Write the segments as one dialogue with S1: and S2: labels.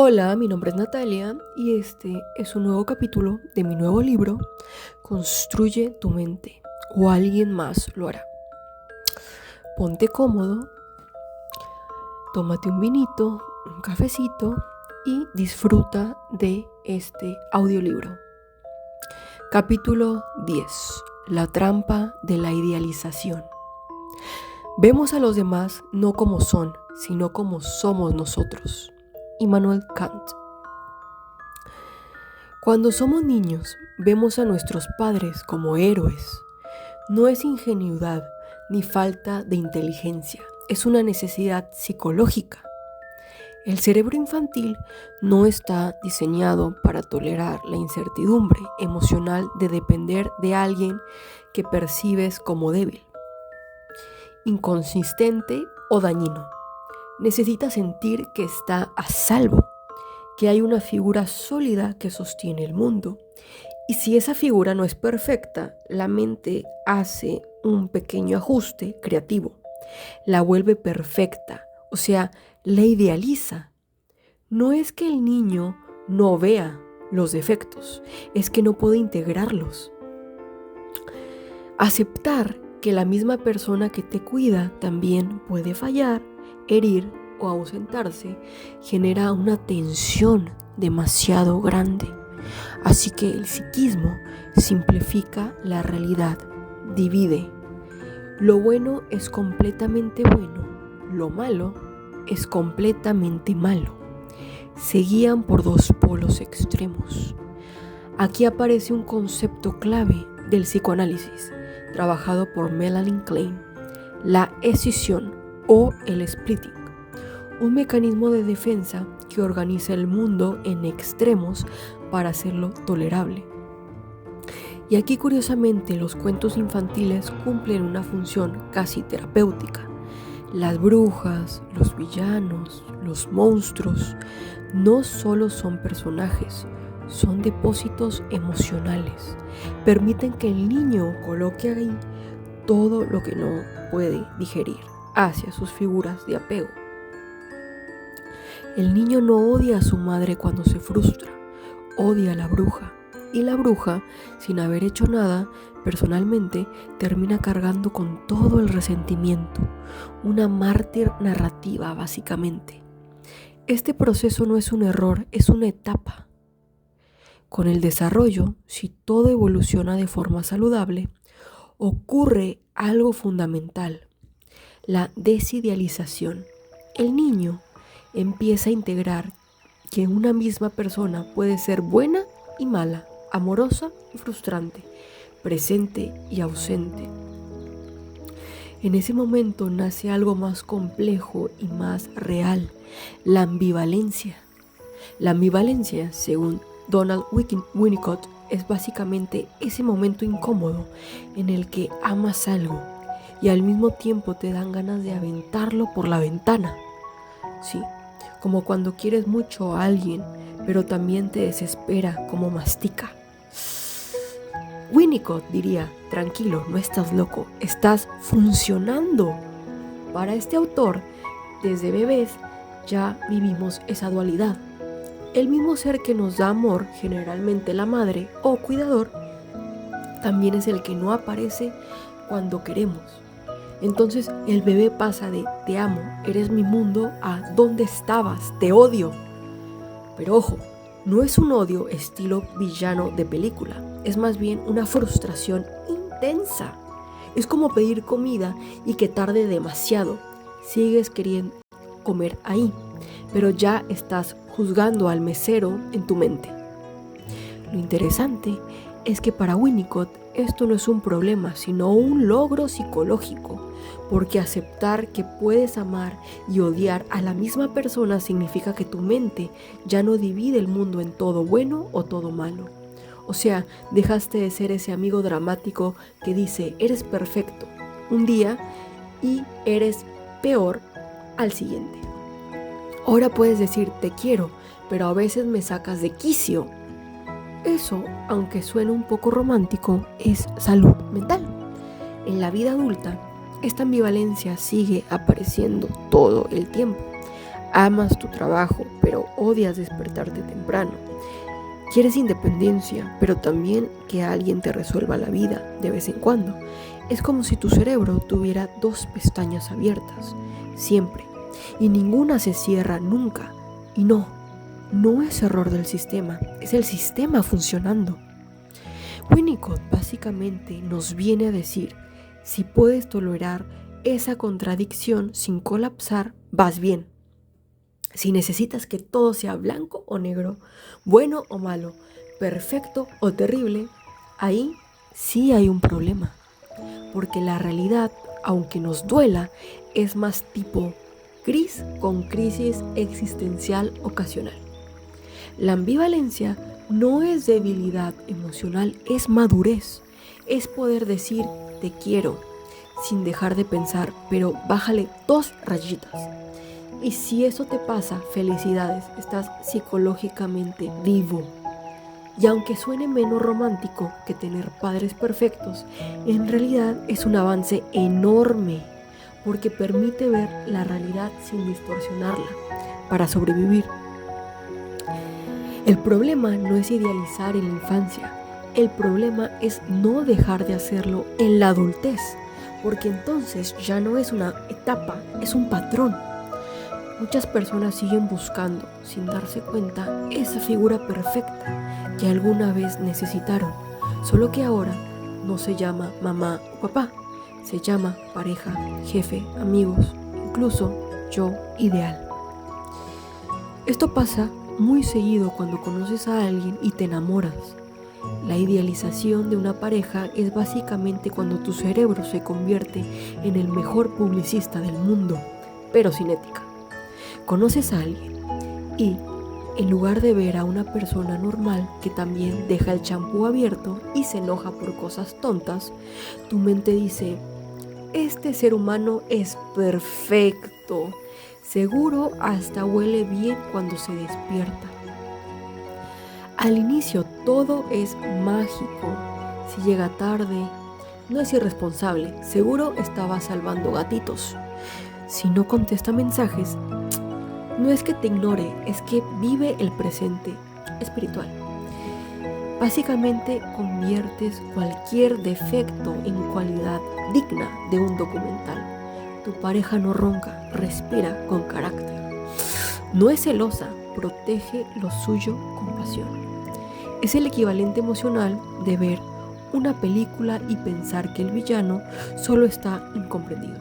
S1: Hola, mi nombre es Natalia y este es un nuevo capítulo de mi nuevo libro, Construye tu mente o alguien más lo hará. Ponte cómodo, tómate un vinito, un cafecito y disfruta de este audiolibro. Capítulo 10. La trampa de la idealización. Vemos a los demás no como son, sino como somos nosotros. Immanuel Kant. Cuando somos niños, vemos a nuestros padres como héroes. No es ingenuidad ni falta de inteligencia, es una necesidad psicológica. El cerebro infantil no está diseñado para tolerar la incertidumbre emocional de depender de alguien que percibes como débil, inconsistente o dañino. Necesita sentir que está a salvo, que hay una figura sólida que sostiene el mundo. Y si esa figura no es perfecta, la mente hace un pequeño ajuste creativo. La vuelve perfecta, o sea, la idealiza. No es que el niño no vea los defectos, es que no puede integrarlos. Aceptar que la misma persona que te cuida también puede fallar, herir o ausentarse genera una tensión demasiado grande. Así que el psiquismo simplifica la realidad, divide. Lo bueno es completamente bueno, lo malo es completamente malo. Se guían por dos polos extremos. Aquí aparece un concepto clave del psicoanálisis, trabajado por Melanie Klein, la escisión o el splitting, un mecanismo de defensa que organiza el mundo en extremos para hacerlo tolerable. Y aquí curiosamente los cuentos infantiles cumplen una función casi terapéutica. Las brujas, los villanos, los monstruos no solo son personajes, son depósitos emocionales. Permiten que el niño coloque ahí todo lo que no puede digerir hacia sus figuras de apego. El niño no odia a su madre cuando se frustra, odia a la bruja. Y la bruja, sin haber hecho nada, personalmente termina cargando con todo el resentimiento, una mártir narrativa básicamente. Este proceso no es un error, es una etapa. Con el desarrollo, si todo evoluciona de forma saludable, ocurre algo fundamental, la desidealización. El niño empieza a integrar que una misma persona puede ser buena y mala, amorosa y frustrante, presente y ausente. En ese momento nace algo más complejo y más real, la ambivalencia. La ambivalencia, según Donald Winnicott, es básicamente ese momento incómodo en el que amas algo y al mismo tiempo te dan ganas de aventarlo por la ventana. Sí, como cuando quieres mucho a alguien, pero también te desespera como mastica. Winnicott diría, tranquilo, no estás loco, estás funcionando. Para este autor, desde bebés ya vivimos esa dualidad. El mismo ser que nos da amor, generalmente la madre o cuidador, también es el que no aparece cuando queremos. Entonces el bebé pasa de te amo, eres mi mundo a ¿dónde estabas? Te odio. Pero ojo, no es un odio estilo villano de película, es más bien una frustración intensa. Es como pedir comida y que tarde demasiado. Sigues queriendo comer ahí, pero ya estás juzgando al mesero en tu mente. Lo interesante es que para Winnicott esto no es un problema, sino un logro psicológico, porque aceptar que puedes amar y odiar a la misma persona significa que tu mente ya no divide el mundo en todo bueno o todo malo. O sea, dejaste de ser ese amigo dramático que dice, eres perfecto un día y eres peor al siguiente. Ahora puedes decir, te quiero, pero a veces me sacas de quicio. Eso, aunque suene un poco romántico, es salud mental. En la vida adulta, esta ambivalencia sigue apareciendo todo el tiempo. Amas tu trabajo, pero odias despertarte temprano. Quieres independencia, pero también que alguien te resuelva la vida de vez en cuando. Es como si tu cerebro tuviera dos pestañas abiertas, siempre, y ninguna se cierra nunca. Y no es error del sistema, es el sistema funcionando. Winnicott básicamente nos viene a decir, si puedes tolerar esa contradicción sin colapsar, vas bien. Si necesitas que todo sea blanco o negro, bueno o malo, perfecto o terrible, ahí sí hay un problema. Porque la realidad, aunque nos duela, es más tipo gris con crisis existencial ocasional. La ambivalencia no es debilidad emocional, es madurez. Es poder decir te quiero sin dejar de pensar, pero bájale 2 rayitas. Y si eso te pasa, felicidades, estás psicológicamente vivo. Y aunque suene menos romántico que tener padres perfectos, en realidad es un avance enorme, porque permite ver la realidad sin distorsionarla, para sobrevivir. El problema no es idealizar en la infancia, el problema es no dejar de hacerlo en la adultez, porque entonces ya no es una etapa, es un patrón. Muchas personas siguen buscando, sin darse cuenta, esa figura perfecta que alguna vez necesitaron, solo que ahora no se llama mamá o papá, se llama pareja, jefe, amigos, incluso yo ideal. Esto pasa muy seguido cuando conoces a alguien y te enamoras. La idealización de una pareja es básicamente cuando tu cerebro se convierte en el mejor publicista del mundo, pero sin ética. Conoces a alguien y, en lugar de ver a una persona normal que también deja el champú abierto y se enoja por cosas tontas, tu mente dice, este ser humano es perfecto, seguro hasta huele bien cuando se despierta. Al inicio todo es mágico, si llega tarde, no es irresponsable, seguro estaba salvando gatitos. Si no contesta mensajes, no es que te ignore, es que vive el presente espiritual. Básicamente conviertes cualquier defecto en cualidad digna de un documental. Tu pareja no ronca, respira con carácter. No es celosa, protege lo suyo con pasión. Es el equivalente emocional de ver una película y pensar que el villano solo está incomprendido,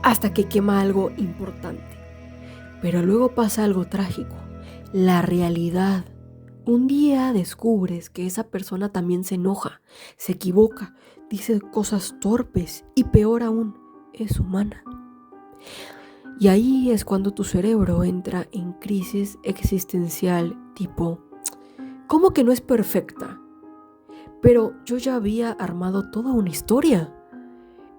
S1: hasta que quema algo importante. Pero luego pasa algo trágico, la realidad. Un día descubres que esa persona también se enoja, se equivoca, dice cosas torpes y peor aún, es humana. Y ahí es cuando tu cerebro entra en crisis existencial tipo, ¿cómo que no es perfecta? Pero yo ya había armado toda una historia.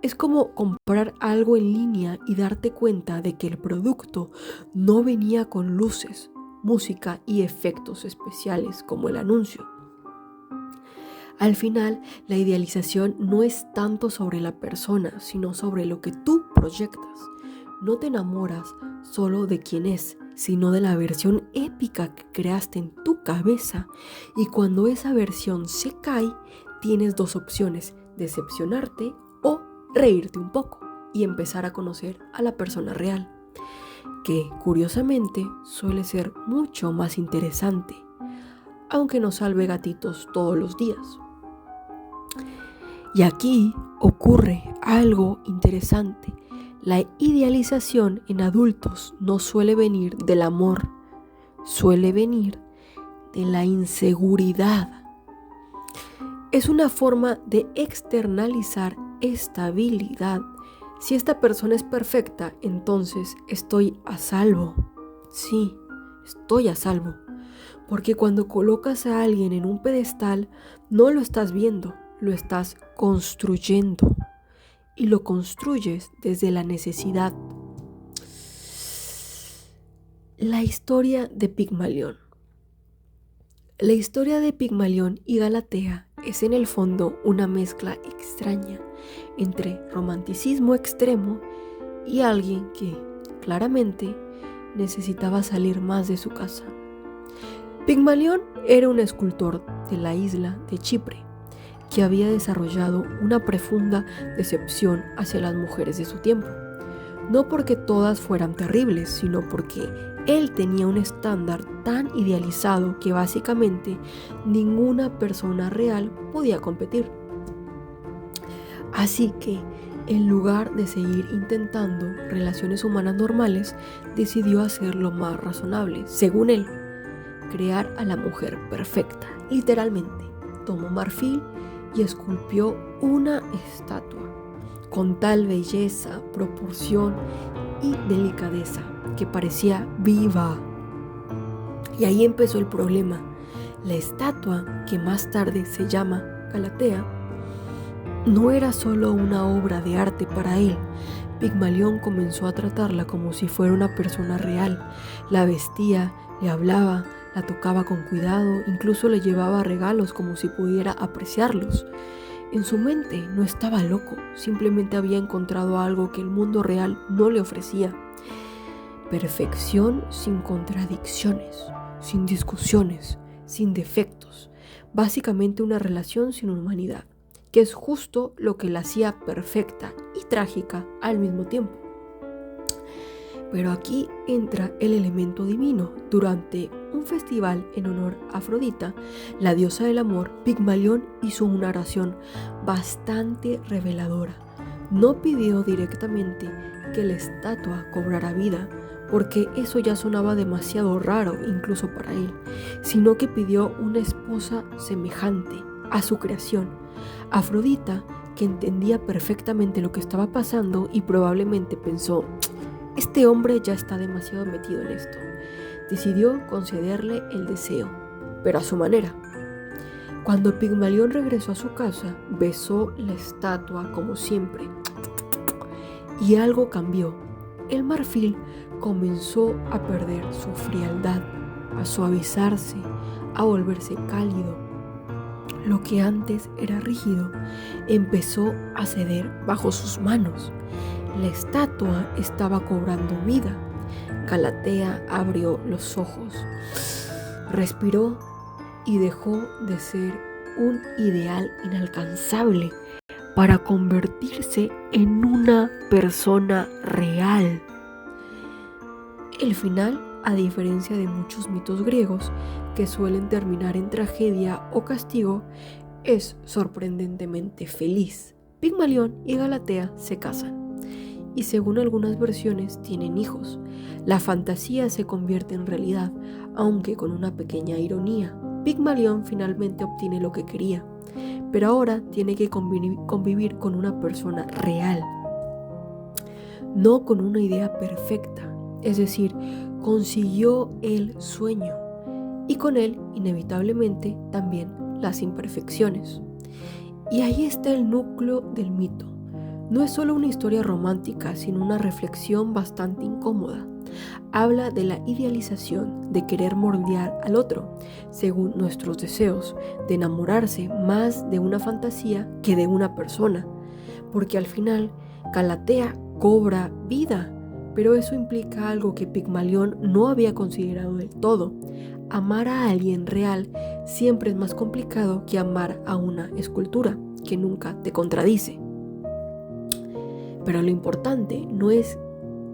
S1: Es como comprar algo en línea y darte cuenta de que el producto no venía con luces, música y efectos especiales como el anuncio. Al final, la idealización no es tanto sobre la persona, sino sobre lo que tú proyectas. No te enamoras solo de quién es, sino de la versión épica que creaste en tu cabeza. Y cuando esa versión se cae, tienes 2 opciones, decepcionarte o reírte un poco y empezar a conocer a la persona real, que curiosamente suele ser mucho más interesante, aunque no salve gatitos todos los días. Y aquí ocurre algo interesante. La idealización en adultos no suele venir del amor, suele venir de la inseguridad. Es una forma de externalizar estabilidad. Si esta persona es perfecta, entonces estoy a salvo. Sí, estoy a salvo. Porque cuando colocas a alguien en un pedestal, no lo estás viendo, lo estás construyendo. Y lo construyes desde la necesidad. La historia de Pigmalión. La historia de Pigmalión y Galatea es en el fondo una mezcla extraña entre romanticismo extremo y alguien que claramente necesitaba salir más de su casa. Pigmalión era un escultor de la isla de Chipre que había desarrollado una profunda decepción hacia las mujeres de su tiempo. No porque todas fueran terribles, sino porque él tenía un estándar tan idealizado que básicamente ninguna persona real podía competir. Así que, en lugar de seguir intentando relaciones humanas normales, decidió hacer lo más razonable, según él, crear a la mujer perfecta. Literalmente, tomó marfil y esculpió una estatua con tal belleza, proporción y delicadeza que parecía viva. Y ahí empezó el problema. La estatua, que más tarde se llama Galatea, no era solo una obra de arte para él. Pigmalión comenzó a tratarla como si fuera una persona real. La vestía, le hablaba, la tocaba con cuidado, incluso le llevaba regalos como si pudiera apreciarlos. En su mente no estaba loco, simplemente había encontrado algo que el mundo real no le ofrecía. Perfección sin contradicciones, sin discusiones, sin defectos. Básicamente una relación sin humanidad, que es justo lo que la hacía perfecta y trágica al mismo tiempo. Pero aquí entra el elemento divino. Durante un festival en honor a Afrodita, la diosa del amor, Pigmalión hizo una oración bastante reveladora. No pidió directamente que la estatua cobrara vida, porque eso ya sonaba demasiado raro incluso para él, sino que pidió una esposa semejante a su creación, Afrodita, que entendía perfectamente lo que estaba pasando y probablemente pensó: este hombre ya está demasiado metido en esto. Decidió concederle el deseo, pero a su manera. Cuando Pigmalión regresó a su casa, besó la estatua como siempre. Y algo cambió. El marfil comenzó a perder su frialdad, a suavizarse, a volverse cálido. Lo que antes era rígido empezó a ceder bajo sus manos. La estatua estaba cobrando vida. Galatea abrió los ojos, respiró y dejó de ser un ideal inalcanzable para convertirse en una persona real. El final, a diferencia de muchos mitos griegos que suelen terminar en tragedia o castigo, es sorprendentemente feliz. Pigmalión y Galatea se casan y, según algunas versiones, tienen hijos. La fantasía se convierte en realidad, aunque con una pequeña ironía. Pigmalión finalmente obtiene lo que quería, pero ahora tiene que convivir con una persona real, no con una idea perfecta. Es decir, consiguió el sueño y con él, inevitablemente, también las imperfecciones. Y ahí está el núcleo del mito. No es solo una historia romántica, sino una reflexión bastante incómoda. Habla de la idealización, de querer moldear al otro según nuestros deseos, de enamorarse más de una fantasía que de una persona, porque al final Galatea cobra vida, pero eso implica algo que Pigmalión no había considerado del todo. Amar a alguien real siempre es más complicado que amar a una escultura que nunca te contradice. Pero lo importante no es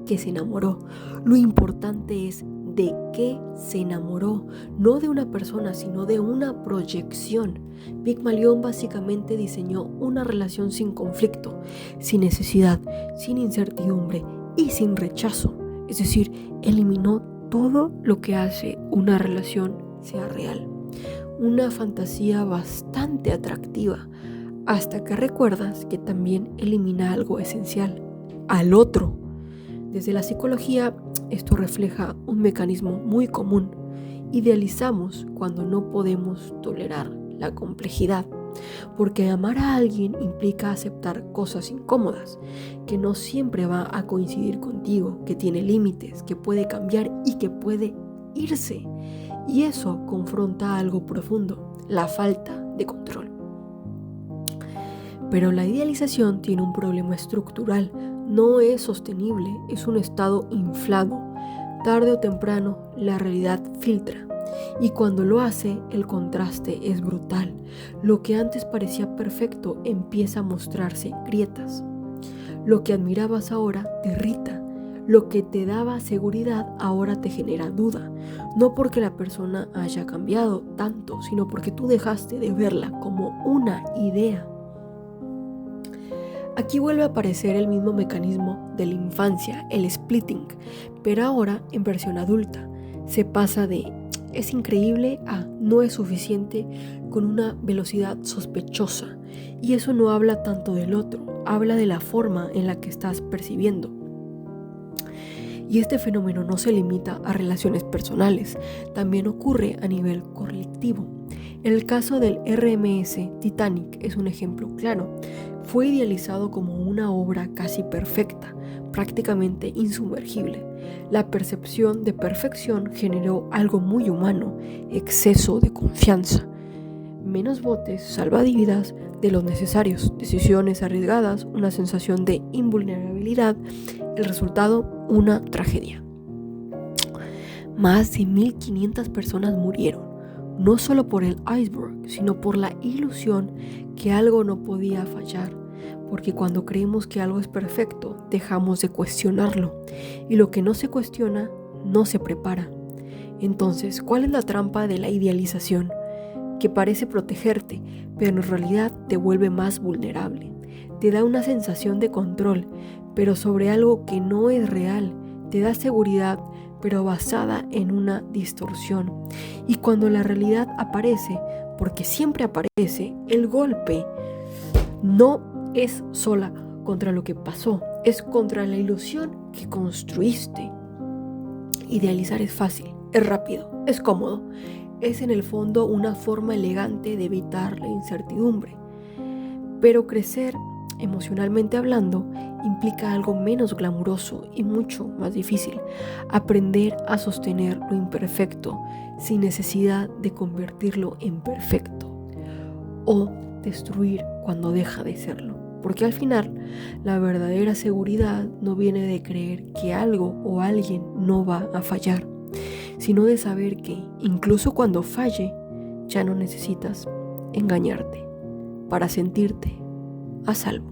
S1: que se enamoró, lo importante es de qué se enamoró, no de una persona, sino de una proyección. Pigmalión básicamente diseñó una relación sin conflicto, sin necesidad, sin incertidumbre y sin rechazo. Es decir, eliminó todo lo que hace una relación sea real. Una fantasía bastante atractiva, hasta que recuerdas que también elimina algo esencial: al otro. Desde la psicología, esto refleja un mecanismo muy común. Idealizamos cuando no podemos tolerar la complejidad, porque amar a alguien implica aceptar cosas incómodas, que no siempre va a coincidir contigo, que tiene límites, que puede cambiar y que puede irse. Y eso confronta algo profundo: la falta de control. Pero la idealización tiene un problema estructural. No es sostenible, es un estado inflado. Tarde o temprano, la realidad filtra. Y cuando lo hace, el contraste es brutal. Lo que antes parecía perfecto empieza a mostrarse grietas. Lo que admirabas ahora te irrita. Lo que te daba seguridad ahora te genera duda. No porque la persona haya cambiado tanto, sino porque tú dejaste de verla como una idea. Aquí vuelve a aparecer el mismo mecanismo de la infancia, el splitting, pero ahora en versión adulta. Se pasa de "es increíble" a "no es suficiente" con una velocidad sospechosa. Y eso no habla tanto del otro, habla de la forma en la que estás percibiendo. Y este fenómeno no se limita a relaciones personales, también ocurre a nivel colectivo. En el caso del RMS, Titanic es un ejemplo claro. Fue idealizado como una obra casi perfecta, prácticamente insumergible. La percepción de perfección generó algo muy humano, exceso de confianza. Menos botes salvavidas de los necesarios, decisiones arriesgadas, una sensación de invulnerabilidad, el resultado, una tragedia. Más de 1.500 personas murieron, no solo por el iceberg, sino por la ilusión que algo no podía fallar, porque cuando creemos que algo es perfecto, dejamos de cuestionarlo, y lo que no se cuestiona, no se prepara. Entonces, ¿cuál es la trampa de la idealización? Que parece protegerte, pero en realidad te vuelve más vulnerable. Te da una sensación de control, pero sobre algo que no es real. Te da seguridad, pero basada en una distorsión. Y cuando la realidad aparece, porque siempre aparece, el golpe no es sola contra lo que pasó, es contra la ilusión que construiste. Idealizar es fácil, es rápido, es cómodo. Es en el fondo una forma elegante de evitar la incertidumbre. Pero crecer, emocionalmente hablando, implica algo menos glamuroso y mucho más difícil. Aprender a sostener lo imperfecto sin necesidad de convertirlo en perfecto. O destruir cuando deja de serlo. Porque al final, la verdadera seguridad no viene de creer que algo o alguien no va a fallar, sino de saber que, incluso cuando falle, ya no necesitas engañarte para sentirte a salvo.